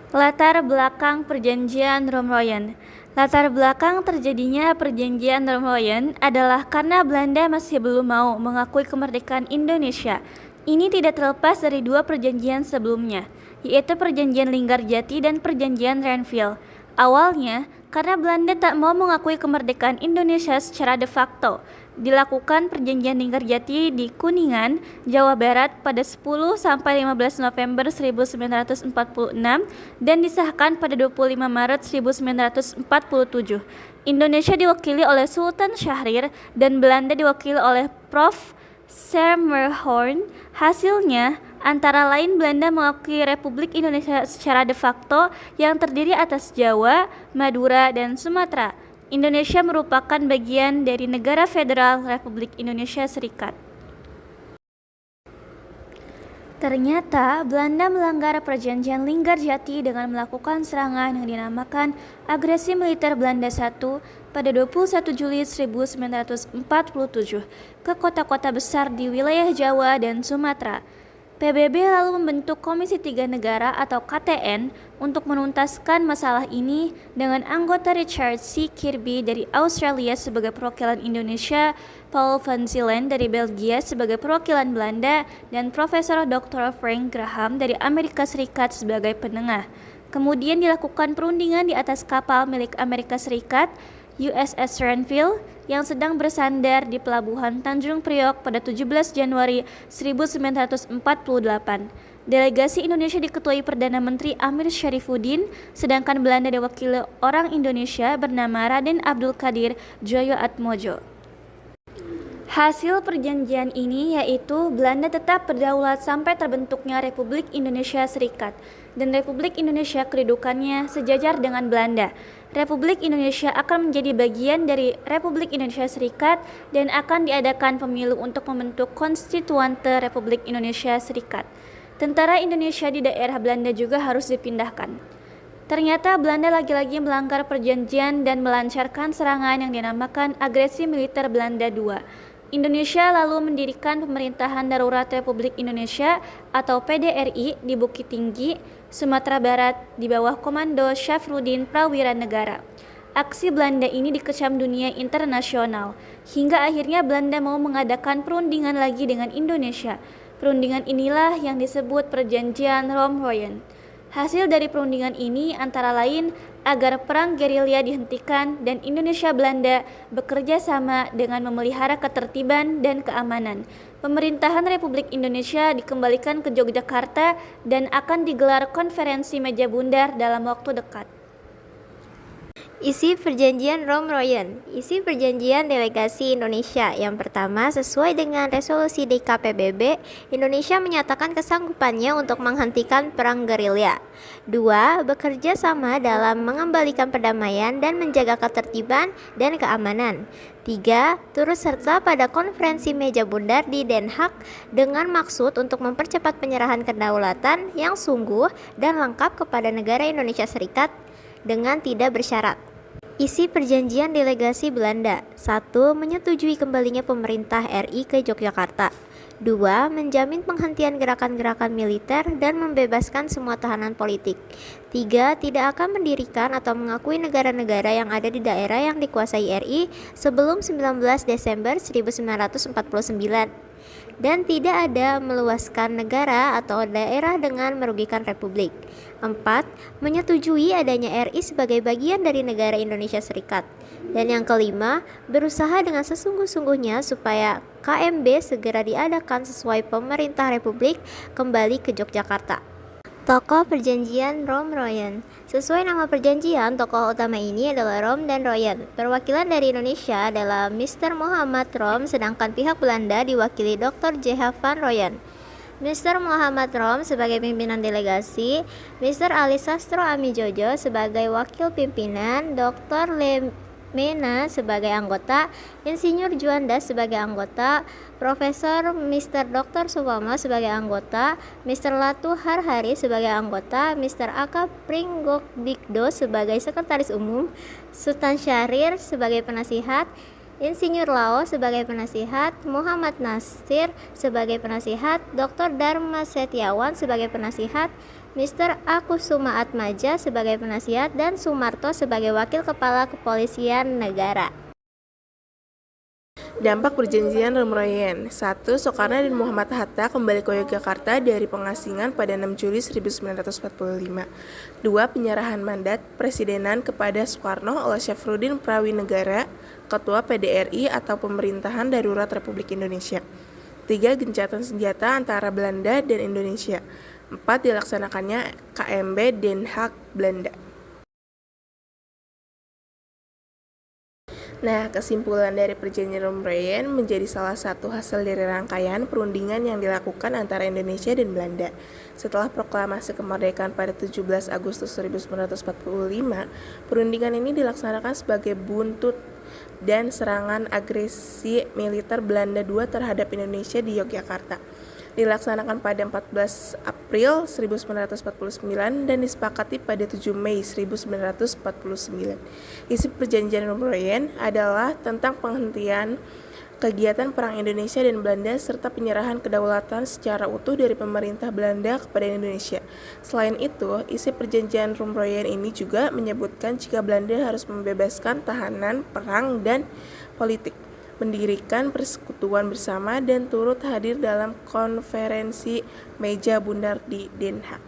Latar belakang Perjanjian Romeroyen. Latar belakang terjadinya Perjanjian Romeroyen adalah karena Belanda masih belum mau mengakui kemerdekaan Indonesia. Ini tidak terlepas dari dua perjanjian sebelumnya, yaitu Perjanjian Linggarjati dan Perjanjian Renville. Awalnya, karena Belanda tak mau mengakui kemerdekaan Indonesia secara de facto, dilakukan Perjanjian Linggarjati di Kuningan, Jawa Barat pada 10–15 November 1946 dan disahkan pada 25 Maret 1947. Indonesia diwakili oleh Sultan Syahrir dan Belanda diwakili oleh Prof. Semmerhorn. Hasilnya, antara lain Belanda mengakui Republik Indonesia secara de facto yang terdiri atas Jawa, Madura, dan Sumatera. Indonesia merupakan bagian dari Negara Federal Republik Indonesia Serikat. Ternyata Belanda melanggar Perjanjian Linggarjati dengan melakukan serangan yang dinamakan Agresi Militer Belanda I pada 21 Juli 1947 ke kota-kota besar di wilayah Jawa dan Sumatera. PBB lalu membentuk Komisi Tiga Negara atau KTN untuk menuntaskan masalah ini dengan anggota Richard C. Kirby dari Australia sebagai perwakilan Indonesia, Paul van Zielen dari Belgia sebagai perwakilan Belanda, dan Profesor Dr. Frank Graham dari Amerika Serikat sebagai penengah. Kemudian dilakukan perundingan di atas kapal milik Amerika Serikat, USS Renville, yang sedang bersandar di pelabuhan Tanjung Priok pada 17 Januari 1948. Delegasi Indonesia diketuai Perdana Menteri Amir Syarifuddin, sedangkan Belanda diwakili orang Indonesia bernama Raden Abdul Qadir Joyo-Atmojo. Hasil perjanjian ini yaitu Belanda tetap berdaulat sampai terbentuknya Republik Indonesia Serikat, dan Republik Indonesia kedudukannya sejajar dengan Belanda. Republik Indonesia akan menjadi bagian dari Republik Indonesia Serikat dan akan diadakan pemilu untuk membentuk Konstituante Republik Indonesia Serikat. Tentara Indonesia di daerah Belanda juga harus dipindahkan. Ternyata Belanda lagi-lagi melanggar perjanjian dan melancarkan serangan yang dinamakan Agresi Militer Belanda II. Indonesia lalu mendirikan Pemerintahan Darurat Republik Indonesia atau PDRI di Bukit Tinggi, Sumatera Barat di bawah komando Syafruddin Prawiranegara. Aksi Belanda ini dikecam dunia internasional, hingga akhirnya Belanda mau mengadakan perundingan lagi dengan Indonesia. Perundingan inilah yang disebut Perjanjian Romeroyen. Hasil dari perundingan ini antara lain agar perang gerilya dihentikan dan Indonesia Belanda bekerja sama dengan memelihara ketertiban dan keamanan. Pemerintahan Republik Indonesia dikembalikan ke Yogyakarta dan akan digelar konferensi meja bundar dalam waktu dekat. Isi Perjanjian Romeroyen. Isi Perjanjian Delegasi Indonesia. Yang pertama, sesuai dengan resolusi DKPBB, Indonesia menyatakan kesanggupannya untuk menghentikan perang gerilya. 2. Bekerja sama dalam mengembalikan perdamaian dan menjaga ketertiban dan keamanan. 3. Turut serta pada konferensi meja bundar di Den Haag dengan maksud untuk mempercepat penyerahan kedaulatan yang sungguh dan lengkap kepada negara Indonesia Serikat dengan tidak bersyarat. Isi Perjanjian Delegasi Belanda. 1. Menyetujui kembalinya pemerintah RI ke Yogyakarta. 2. Menjamin penghentian gerakan-gerakan militer dan membebaskan semua tahanan politik. 3. Tidak akan mendirikan atau mengakui negara-negara yang ada di daerah yang dikuasai RI sebelum 19 Desember 1949. Dan tidak ada meluaskan negara atau daerah dengan merugikan republik. 4. Menyetujui adanya RI sebagai bagian dari negara Indonesia Serikat. Dan yang kelima, berusaha dengan sesungguh-sungguhnya supaya KMB segera diadakan sesuai pemerintah republik kembali ke Yogyakarta. Tokoh Perjanjian Romeroyen. Sesuai nama perjanjian, tokoh utama ini adalah Rom dan Royen. Perwakilan dari Indonesia adalah Mr. Muhammad Rom, sedangkan pihak Belanda diwakili Dr. J.H. van Royen. Mr. Muhammad Rom sebagai pimpinan delegasi, Mr. Ali Sastro Amijojo sebagai wakil pimpinan, Dr. Lemena sebagai anggota, Insinyur Juanda sebagai anggota, Profesor Mr. Dr. Supomo sebagai anggota, Mr. Latu Harhari sebagai anggota, Mr. Aka Pringgokdikdo sebagai sekretaris umum, Sultan Syahrir sebagai penasihat, Insinyur Lao sebagai penasihat, Muhammad Nasir sebagai penasihat, Dr. Dharma Setiawan sebagai penasihat, Mr. Akusuma Atmaja sebagai penasihat, dan Sumarto sebagai wakil kepala kepolisian negara. Dampak perjanjian Romeroyen. 1. Soekarno dan Muhammad Hatta kembali ke Yogyakarta dari pengasingan pada 6 Juli 1945. 2. Penyerahan mandat presidenan kepada Soekarno oleh Syafruddin Prawinegara, Ketua PDRI atau Pemerintahan Darurat Republik Indonesia. 3. Gencatan senjata antara Belanda dan Indonesia. 4. Dilaksanakannya KMB Den Haag, Belanda. Nah, kesimpulan dari perjanjian Romeroyen menjadi salah satu hasil dari rangkaian perundingan yang dilakukan antara Indonesia dan Belanda. Setelah proklamasi kemerdekaan pada 17 Agustus 1945, perundingan ini dilaksanakan sebagai buntut dan serangan agresi militer Belanda II terhadap Indonesia di Yogyakarta. Dilaksanakan pada 14 April 1949 dan disepakati pada 7 Mei 1949. Isi perjanjian Romeroyen adalah tentang penghentian kegiatan perang Indonesia dan Belanda serta penyerahan kedaulatan secara utuh dari pemerintah Belanda kepada Indonesia. Selain itu, isi perjanjian Romeroyen ini juga menyebutkan jika Belanda harus membebaskan tahanan perang dan politik, mendirikan persekutuan bersama, dan turut hadir dalam konferensi meja bundar di Den Haag.